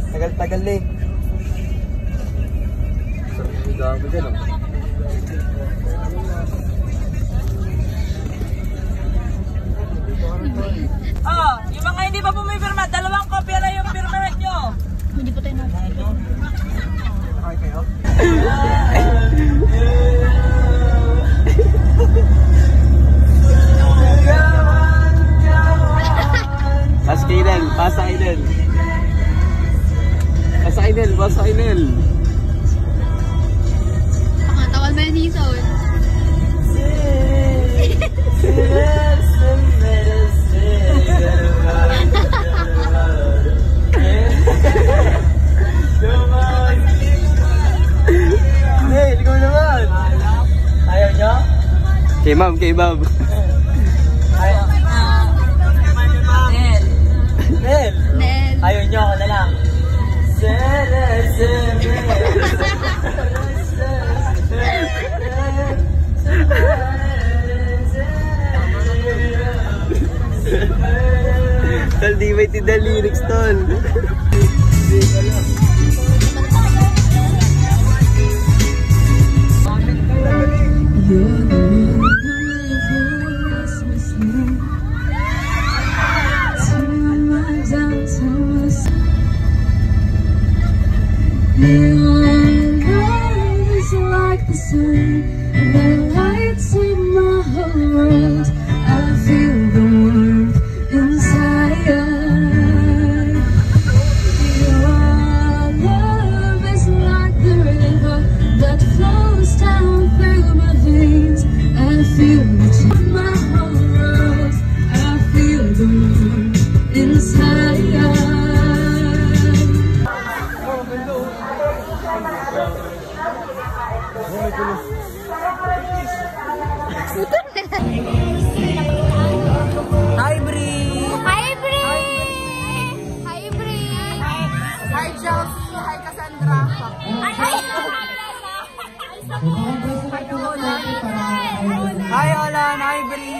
Tagal-tagal eh. Gago dyan oh. Oh, yung mga hindi pa pumipirma, 2 kopya lang yung pirmahan nyo. Hindi po tayo nakakita. Okay kayo? Pas Aidel, pas Aidel. Pas Aidel, pas Aidel. Pangatawan ba yung hisaw eh? Hey, ikaw naman. Ayaw nyo? Kay ma'am. Ayaw. Nel. Ayaw nyo, ako na lang. Tol, di ba iti the lyrics, tol? Hi, Bri! Hi, Bri! Hi, Bri! Hi, Chelsea! Hi, Cassandra! Hi, Olan! Hi, Bri!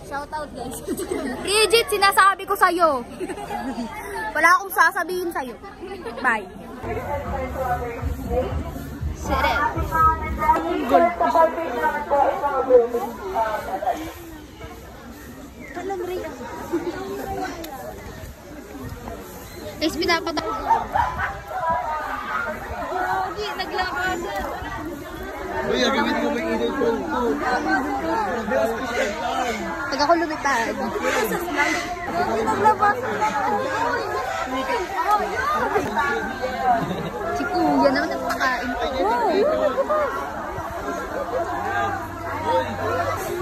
Shout out, guys. Bridget, sinasabi ko sa'yo. Wala akong sasabihin sa'yo. Bye. Sere. Alam rin ako. Guys, pinapatak. Hindi, naglabasan. Uy, agawin mo may ilaw ko. Taga ko lumipad. Hindi, naglabasan. Si Kuya naman nagpakain pa.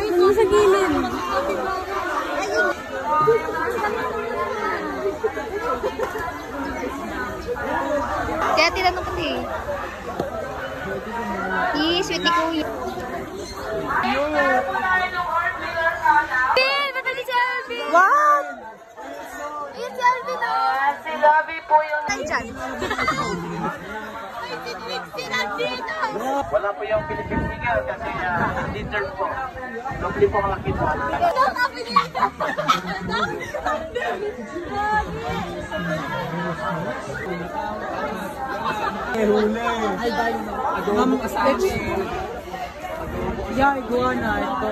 Wait mo sa gilid. Kaya tinanong ko eh. Sweet ni Kuya. Bill! Ba't ni si Alvin? What? Ayun si Alvin o. Si Labi po yung... Nandyan. Wala po yung Philippine singer kasi dinner po. Lovely po mga kita. Agawa mo kasama. Yeah, iguana. Ito.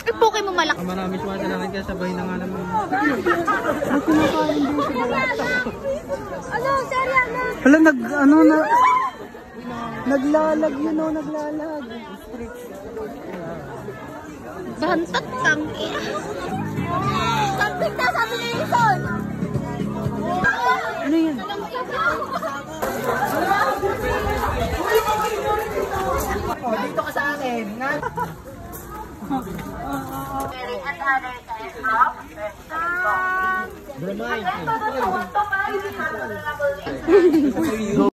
Eh, poke mo malaki. Marami siya talaga kaya sabay na nga naman. Ano, serya na. Hala, naglalag yun o, naglalag. Bantat tangki. Tangkik na, sabi ni Ison. Ano yan? Dito ka sa akin. Bramay.